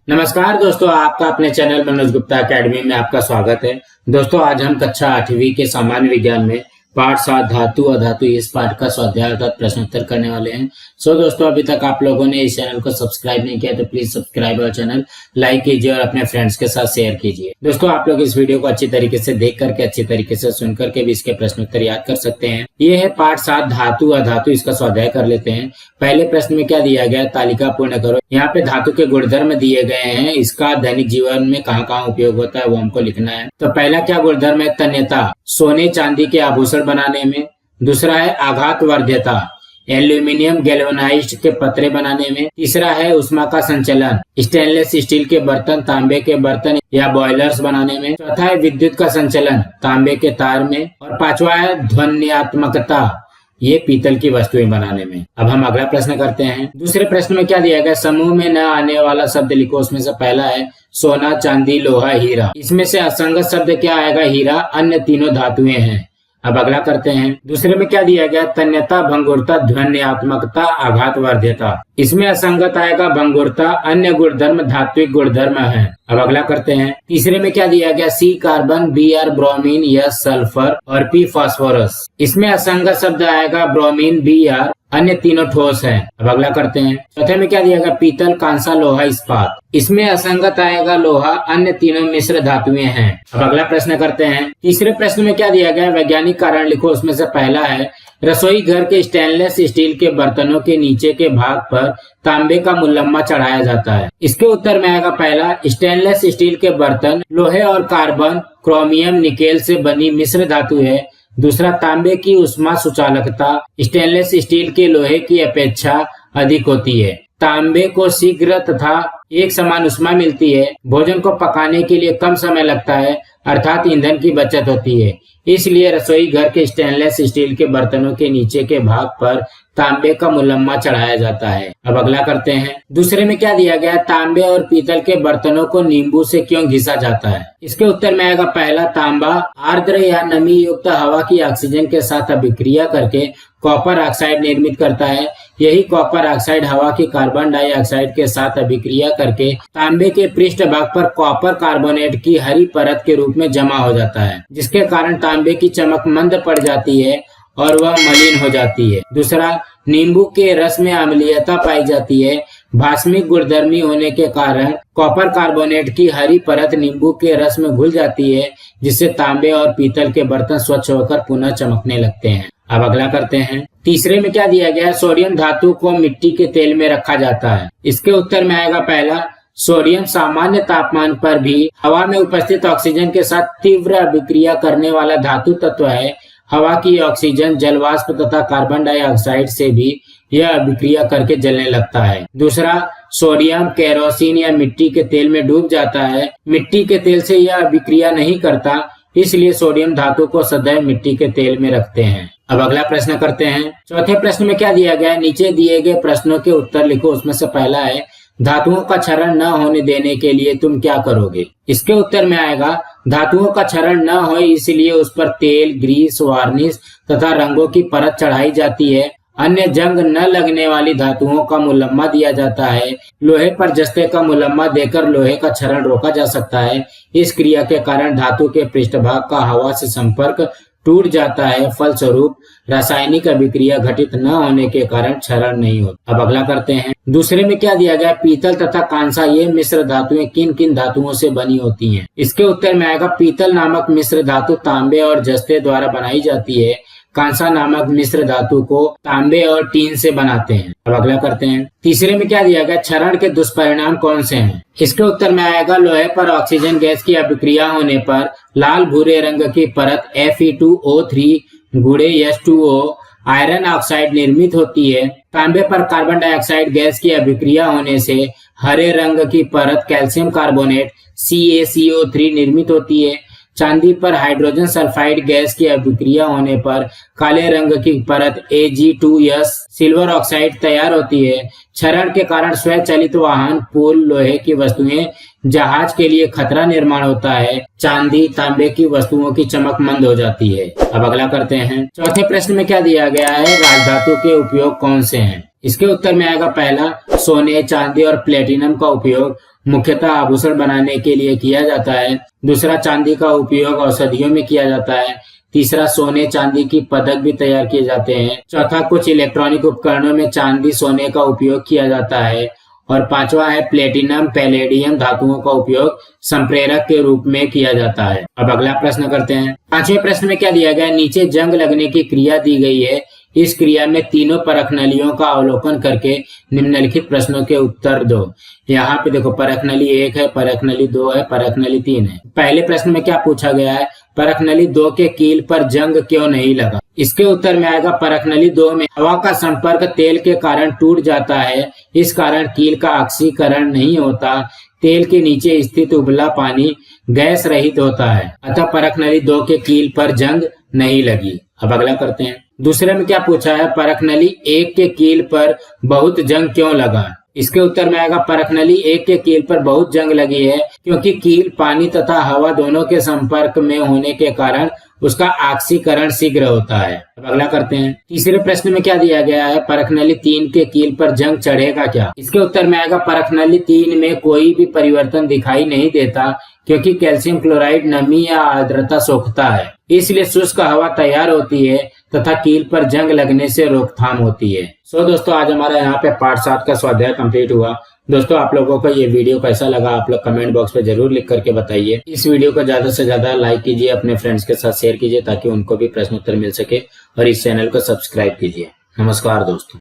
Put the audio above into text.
नमस्कार दोस्तों, आपका अपने चैनल मनोज गुप्ता एकेडमी में आपका स्वागत है। दोस्तों, आज हम कक्षा 8वीं के सामान्य विज्ञान में पाठ 7 धातु अधातु इस पाठ का स्वाध्याय अर्थात प्रश्नोत्तर करने वाले हैं। दोस्तों, अभी तक आप लोगों ने इस चैनल को सब्सक्राइब नहीं किया तो प्लीज सब्सक्राइब और चैनल लाइक कीजिए और अपने फ्रेंड्स के साथ शेयर कीजिए। दोस्तों, आप लोग इस वीडियो को अच्छी तरीके से देख करके अच्छी तरीके से सुन करके भी इसके प्रश्नोत्तर याद कर सकते हैं। ये है पाठ 7 धातु अधातु, इसका स्वाध्याय कर लेते हैं। पहले प्रश्न में क्या दिया गया, तालिका पूर्ण करो। यहाँ पे धातु के गुणधर्म दिए गए हैं, इसका दैनिक जीवन में कहाँ उपयोग होता है वो हमको लिखना है। तो पहला क्या गुणधर्म है, तन्यता, सोने चांदी के आभूषण बनाने में। दूसरा है आघात वर्ध्यता, एल्यूमिनियम गैल्वेनाइज्ड के पतरे बनाने में। तीसरा है उष्मा का संचलन, स्टेनलेस स्टील के बर्तन, तांबे के बर्तन या बॉयलर्स बनाने में। चौथा है विद्युत का संचलन, तांबे के तार में। और पांचवा है ध्वन्यात्मकता, ये पीतल की वस्तुएं बनाने में। अब हम अगला प्रश्न करते हैं। दूसरे प्रश्न में क्या दिया गया, समूह में न आने वाला शब्द लिखो। उसमें से पहला है सोना चांदी लोहा हीरा। इसमें से असंगत शब्द क्या आएगा, हीरा। अन्य तीनों धातुएं हैं। अब अगला करते हैं। दूसरे में क्या दिया गया, तन्यता, भंगुरता, ध्वन्यात्मकता, आघात वर्ध्यता। इसमें असंगत आएगा भंगुरता, अन्य गुणधर्म धात्विक गुणधर्म है। अब अगला करते हैं। तीसरे में क्या दिया गया, C carbon, B R bromine, S sulphur और पी फास्फोरस। इसमें असंगत शब्द आएगा ब्रोमीन, बी आर, अन्य तीनों ठोस हैं। अब अगला करते हैं। चौथे में क्या दिया गया, पीतल, कांसा, लोहा, इस्पात। इसमें असंगत आएगा लोहा, अन्य तीनों मिश्र धातुएं हैं। अब अगला प्रश्न करते हैं। तीसरे प्रश्न में क्या दिया गया, वैज्ञानिक कारण लिखो। उसमें से पहला है रसोई घर के स्टेनलेस स्टील के बर्तनों के नीचे के भाग पर तांबे का मुलम्मा चढ़ाया जाता है। इसके उत्तर में आएगा पहला, स्टेनलेस स्टील के बर्तन लोहे और कार्बन, क्रोमियम, निकेल से बनी मिश्र धातु है। दूसरा, तांबे की उष्मा सुचालकता स्टेनलेस स्टील के लोहे की अपेक्षा अधिक होती है। तांबे को शीघ्र तथा एक समान उष्मा मिलती है। भोजन को पकाने के लिए कम समय लगता है, अर्थात ईंधन की बचत होती है। इसलिए रसोई घर के स्टेनलेस स्टील के बर्तनों के नीचे के भाग पर तांबे का मुलम्मा चढ़ाया जाता है। अब अगला करते हैं। दूसरे में क्या दिया गया, तांबे और पीतल के बर्तनों को नींबू से क्यों घिसा जाता है। इसके उत्तर में आएगा पहला, तांबा आर्द्र या नमी युक्त हवा की ऑक्सीजन के साथ अभिक्रिया करके कॉपर ऑक्साइड निर्मित करता है। यही कॉपर ऑक्साइड हवा की कार्बन डाइऑक्साइड के साथ अभिक्रिया करके तांबे के पृष्ठ भाग पर कॉपर कार्बोनेट की हरी परत के रूप में जमा हो जाता है, जिसके कारण तांबे की चमक मंद पड़ जाती है और वह मलिन हो जाती है। दूसरा, नींबू के रस में अम्लीयता पाई जाती है। भास्मिक गुणधर्मी होने के कारण कॉपर कार्बोनेट की हरी परत नींबू के रस में घुल जाती है, जिससे तांबे और पीतल के बर्तन स्वच्छ होकर पुनः चमकने लगते हैं। अब अगला करते हैं। तीसरे में क्या दिया गया है, सोडियम धातु को मिट्टी के तेल में रखा जाता है। इसके उत्तर में आएगा पहला, सोडियम सामान्य तापमान पर भी हवा में उपस्थित ऑक्सीजन के साथ तीव्र अभिक्रिया करने वाला धातु तत्व है। हवा की ऑक्सीजन, जलवाष्प तथा कार्बन डाइऑक्साइड से भी यह अभिक्रिया करके जलने लगता है। दूसरा, सोडियम केरोसिन या मिट्टी के तेल में डूब जाता है। मिट्टी के तेल से यह अभिक्रिया नहीं करता, इसलिए सोडियम धातु को सदैव मिट्टी के तेल में रखते हैं। अब अगला प्रश्न करते हैं। चौथे प्रश्न में क्या दिया गया है, नीचे दिए गए प्रश्नों के उत्तर लिखो। उसमें से पहला है, धातुओं का क्षरण न होने देने के लिए तुम क्या करोगे। इसके उत्तर में आएगा, धातुओं का क्षरण न हो इसलिए उस पर तेल, ग्रीस, वार्निश तथा रंगों की परत चढ़ाई जाती है। अन्य जंग न लगने वाली धातुओं का मुलम्मा दिया जाता है। लोहे पर जस्ते का मुलम्मा देकर लोहे का क्षरण रोका जा सकता है। इस क्रिया के कारण धातु के पृष्ठभाग का हवा से संपर्क टूट जाता है। फलस्वरूप रासायनिक अभिक्रिया घटित न होने के कारण क्षरण नहीं होता। अब अगला करते हैं। दूसरे में क्या दिया गया, पीतल तथा कांसा ये मिश्र धातुएं किन किन धातुओं से बनी होती हैं। इसके उत्तर में आएगा, पीतल नामक मिश्र धातु तांबे और जस्ते द्वारा बनाई जाती है। कांसा नामक मिश्र धातु को तांबे और टीन से बनाते हैं। अब अगला करते हैं। तीसरे में क्या दिया गया, क्षरण के दुष्परिणाम कौन से हैं। इसके उत्तर में आएगा, लोहे पर ऑक्सीजन गैस की अभिक्रिया होने पर लाल भूरे रंग की परत Fe2O3 गुणे H2O आयरन ऑक्साइड निर्मित होती है। तांबे पर कार्बन डाइऑक्साइड गैस की अभिक्रिया होने से हरे रंग की परत कैल्शियम कार्बोनेट CaCO3 निर्मित होती है। चांदी पर हाइड्रोजन सल्फाइड गैस की अभिक्रिया होने पर काले रंग की परत Ag2S सिल्वर ऑक्साइड तैयार होती है। क्षरण के कारण स्वचालित वाहन, पुल, लोहे की वस्तुएं, जहाज के लिए खतरा निर्माण होता है। चांदी, तांबे की वस्तुओं की चमक मंद हो जाती है। अब अगला करते हैं। चौथे प्रश्न में क्या दिया गया है, राजधातु के उपयोग कौन से हैं। इसके उत्तर में आएगा पहला, सोने, चांदी और प्लेटिनम का उपयोग मुख्यतः आभूषण बनाने के लिए किया जाता है। दूसरा, चांदी का उपयोग औषधियों में किया जाता है। तीसरा, सोने चांदी की पदक भी तैयार किए जाते हैं। चौथा, कुछ इलेक्ट्रॉनिक उपकरणों में चांदी सोने का उपयोग किया जाता है। और पांचवा है, प्लेटिनम पैलेडियम धातुओं का उपयोग संप्रेरक के रूप में किया जाता है। अब अगला प्रश्न करते हैं। पांचवें प्रश्न में क्या दिया गया है? नीचे जंग लगने की क्रिया दी गई है। इस क्रिया में तीनों परख नलियों का अवलोकन करके निम्नलिखित प्रश्नों के उत्तर दो। यहाँ पे देखो, परख नली 1 है, परख नली 2 है, परख नली 3 है। पहले प्रश्न में क्या पूछा गया है? परख नली 2 के कील पर जंग क्यों नहीं लगा? इसके उत्तर में आएगा, परख नली 2 में हवा का संपर्क तेल के कारण टूट जाता है, इस कारण कील का ऑक्सीकरण नहीं होता। तेल के नीचे स्थित उबला पानी गैस रहित होता है, अतः परख नली 2 के कील पर जंग नहीं लगी। अब अगला करते हैं। दूसरे में क्या पूछा है? परख नली 1 के कील पर बहुत जंग क्यों लगा? इसके उत्तर में आएगा, परख नली 1 के कील पर बहुत जंग लगी है क्योंकि कील पानी तथा हवा दोनों के संपर्क में होने के कारण उसका ऑक्सीकरण शीघ्र होता है। अब अगला करते हैं। तीसरे प्रश्न में क्या दिया गया है? परख नली 3 के कील पर जंग चढ़ेगा क्या? इसके उत्तर में आएगा, परख नली 3 में कोई भी परिवर्तन दिखाई नहीं देता क्योंकि कैल्शियम क्लोराइड नमी या आर्द्रता सोखता है, इसलिए शुष्क हवा तैयार होती है तथा कील पर जंग लगने से रोकथाम होती है। दोस्तों, आज हमारा यहाँ पे पार्ट 7 का स्वाध्याय कंप्लीट हुआ। दोस्तों, आप लोगों को ये वीडियो कैसा लगा आप लोग कमेंट बॉक्स में जरूर लिख करके बताइए। इस वीडियो को ज्यादा से ज्यादा लाइक कीजिए, अपने फ्रेंड्स के साथ शेयर कीजिए ताकि उनको भी प्रश्न उत्तर मिल सके, और इस चैनल को सब्सक्राइब कीजिए। नमस्कार दोस्तों।